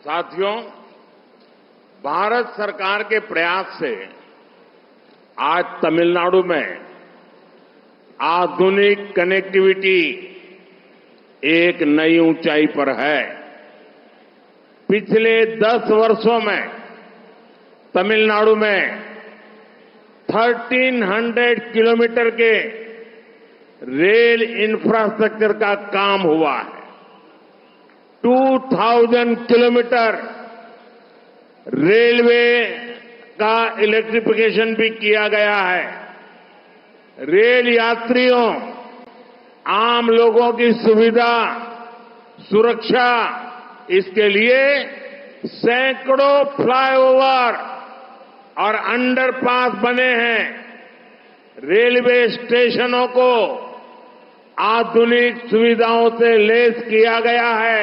साथियों, भारत सरकार के प्रयास से आज तमिलनाडु में आधुनिक कनेक्टिविटी एक नई ऊंचाई पर है। पिछले 10 वर्षों में तमिलनाडु में 1300 किलोमीटर के रेल इंफ्रास्ट्रक्चर का काम हुआ है। 2000 किलोमीटर रेलवे का इलेक्ट्रिफिकेशन भी किया गया है। रेल यात्रियों, आम लोगों की सुविधा, सुरक्षा, इसके लिए सैकड़ों फ्लाईओवर और अंडरपास बने हैं। रेलवे स्टेशनों को आधुनिक सुविधाओं से लैस किया गया है।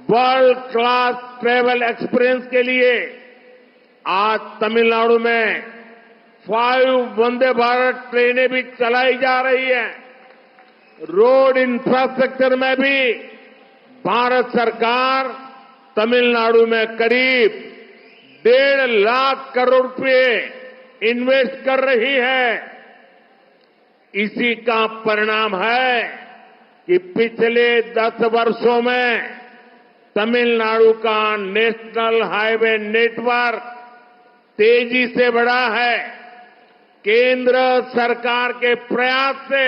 वर्ल्ड क्लास ट्रेवल एक्सपीरियंस के लिए आज तमिलनाडु में 5 वंदे भारत ट्रेनें भी चलाई जा रही हैं। रोड इंफ्रास्ट्रक्चर में भी भारत सरकार तमिलनाडु में करीब 1.5 लाख करोड़ रुपए इन्वेस्ट कर रही है। इसी का परिणाम है कि पिछले 10 वर्षों में तमिलनाडु का नेशनल हाईवे नेटवर्क तेजी से बढ़ा है। केंद्र सरकार के प्रयास से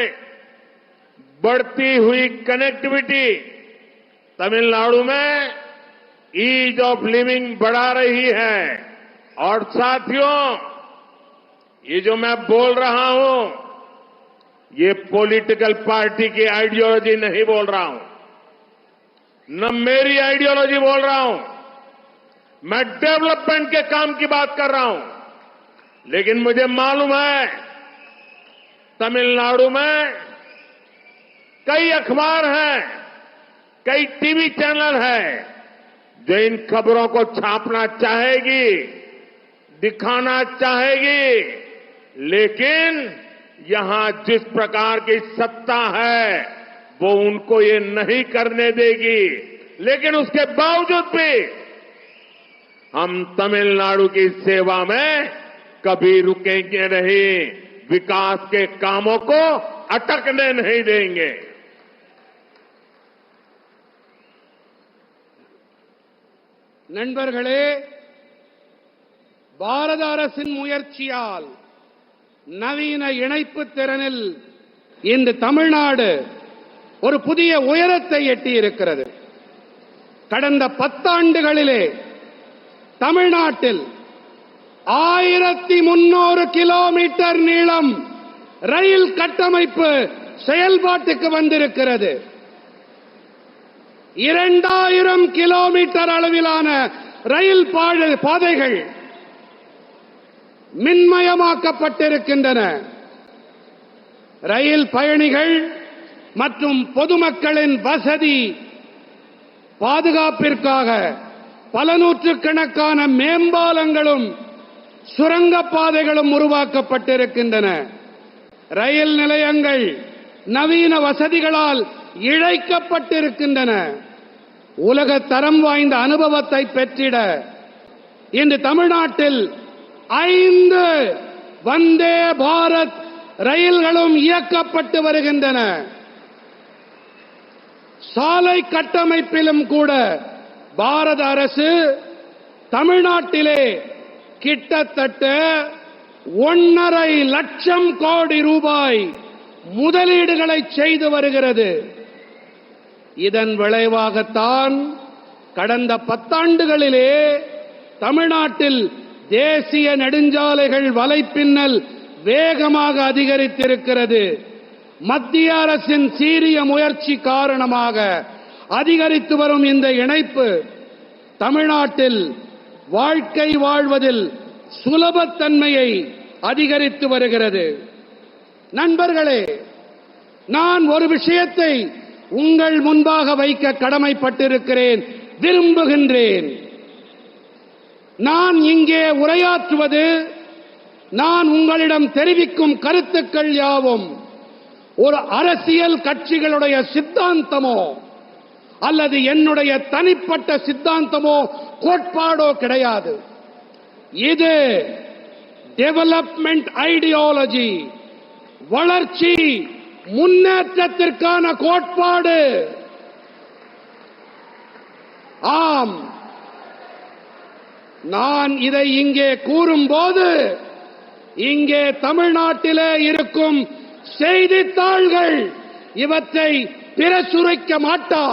बढ़ती हुई कनेक्टिविटी तमिलनाडु में ईज ऑफ लिविंग बढ़ा रही है। और साथियों, ये जो मैं बोल रहा हूं, ये पॉलिटिकल पार्टी की आइडियोलॉजी नहीं बोल रहा हूं, न मेरी आइडियोलॉजी बोल रहा हूं। मैं डेवलपमेंट के काम की बात कर रहा हूं। लेकिन मुझे मालूम है तमिलनाडु में कई अखबार हैं, कई टीवी चैनल हैं जो इन खबरों को छापना चाहेगी, दिखाना चाहेगी, लेकिन यहां जिस प्रकार की सत्ता है वो उनको ये नहीं करने देगी। लेकिन उसके बावजूद भी हम तमिलनाडु की सेवा में कभी रुकेंगे नहीं, विकास के कामों को अटकने नहीं देंगे। நண்பர்களே, பாரத அரசின் முயற்சியால் நவீன இணைப்பு திறனில் இந்த தமிழ்நாடு ஒரு புதிய உயரத்தை எட்டியிருக்கிறது. கடந்த 10 ஆண்டுகளிலே தமிழ்நாட்டில் 1300 கிலோமீட்டர் நீளம் ரயில் கட்டமைப்பு செயல்பாட்டுக்கு வந்திருக்கிறது. 2000 கிலோமீட்டர் அளவிலான ரயில் பாதைகள் மின்மயமாக்கப்பட்டிருக்கின்றன. ரயில் பயணிகள் மற்றும் பொதுமக்களின் வசதி பாதுகாப்பிற்காக பல நூற்றுக்கணக்கான மேம்பாலங்களும் சுரங்கப்பாதைகளும் உருவாக்கப்பட்டிருக்கின்றன. ரயில் நிலையங்கள் நவீன வசதிகளால் இழைக்கப்பட்டிருக்கின்றன. உலக தரம் வாய்ந்த அனுபவத்தை பெற்றிட இன்று தமிழ்நாட்டில் 5 வந்தே பாரத் ரயில்களும் இயக்கப்பட்டு வருகின்றன. சாலை கட்டமைப்பிலும் கூட பாரத அரசு தமிழ்நாட்டிலே கிட்டத்தட்ட 1.5 லட்சம் கோடி ரூபாய் முதலீடுகளை செய்து வருகிறது. இதன் விளைவாகத்தான் கடந்த 10 ஆண்டுகளிலே தமிழ்நாட்டில் தேசிய நெடுஞ்சாலைகள் வலைப்பின்னல் வேகமாக அதிகரித்திருக்கிறது. மத்திய அரசின் சீரிய முயற்சி காரணமாக அதிகரித்து வரும் இந்த இணைப்பு தமிழ்நாட்டில் வாழ்க்கை வாழ்வதில் சுலபத்தன்மையை அதிகரித்து வருகிறது. நண்பர்களே, நான் ஒரு விஷயத்தை உங்கள் முன்பாக வைக்க கடமைப்பட்டிருக்கிறேன், விரும்புகின்றேன். நான் இங்கே உரையாற்றுவது, நான் உங்களிடம் தெரிவிக்கும் கருத்துக்கள் யாவும் ஒரு அரசியல் கட்சிகளுடைய சித்தாந்தமோ அல்லது என்னுடைய தனிப்பட்ட சித்தாந்தமோ கோட்பாடோ கிடையாது. இது டெவலப்மெண்ட் ஐடியாலஜி, வளர்ச்சி முன்னேற்றத்திற்கான கோட்பாடு. ஆம், நான் இதை இங்கே கூறும்போது இங்கே தமிழ்நாட்டிலே இருக்கும் செய்தித்தாள்கள் இவற்றை பிரசுரிக்க மாட்டா.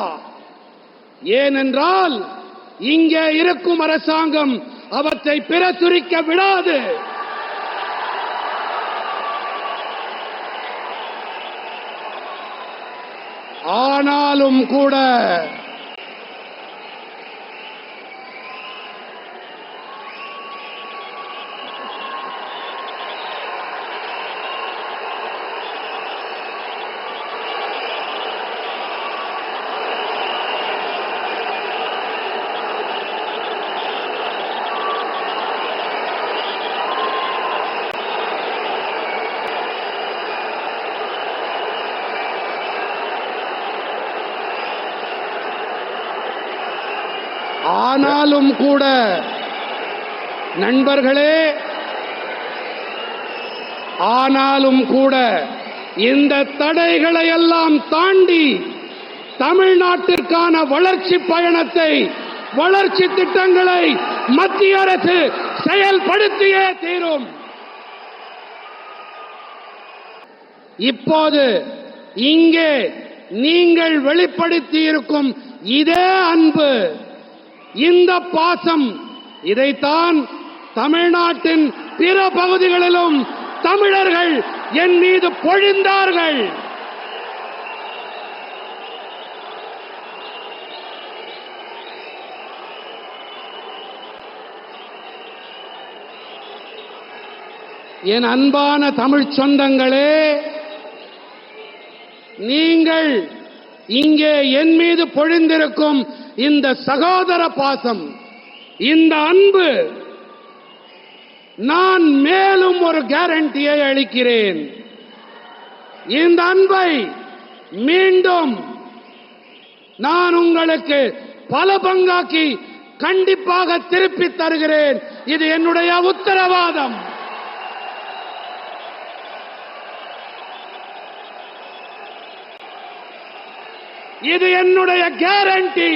ஏனென்றால் இங்கே இருக்கும் அரசாங்கம் அவற்றை பிரசுரிக்க விடாது. ஆனாலும் கூட ஆனாலும் கூட நண்பர்களே, ஆனாலும் கூட இந்த தடைகளை எல்லாம் தாண்டி தமிழ்நாட்டிற்கான வளர்ச்சி பயணத்தை, வளர்ச்சி திட்டங்களை மத்திய அரசு செயல்படுத்தியே தீரும். இப்போது இங்கே நீங்கள் வெளிப்படுத்தியிருக்கும் இதே அன்பு, இந்த பாசம், இதைத்தான் தமிழ்நாட்டின் பிற பகுதிகளிலும் தமிழர்கள் என் மீது பொழிந்தார்கள். என் அன்பான தமிழ்ச் சொந்தங்களே, நீங்கள் இங்கே என் மீது பொழிந்திருக்கும் இந்த சகோதர பாசம், இந்த அன்பு, நான் மேலும் ஒரு கேரண்டியை அளிக்கிறேன். இந்த அன்பை மீண்டும் நான் உங்களுக்கு பல பங்காக்கி கண்டிப்பாக திருப்பித் தருகிறேன். இது என்னுடைய உத்தரவாதம். இது என்னுடைய கேரண்டி.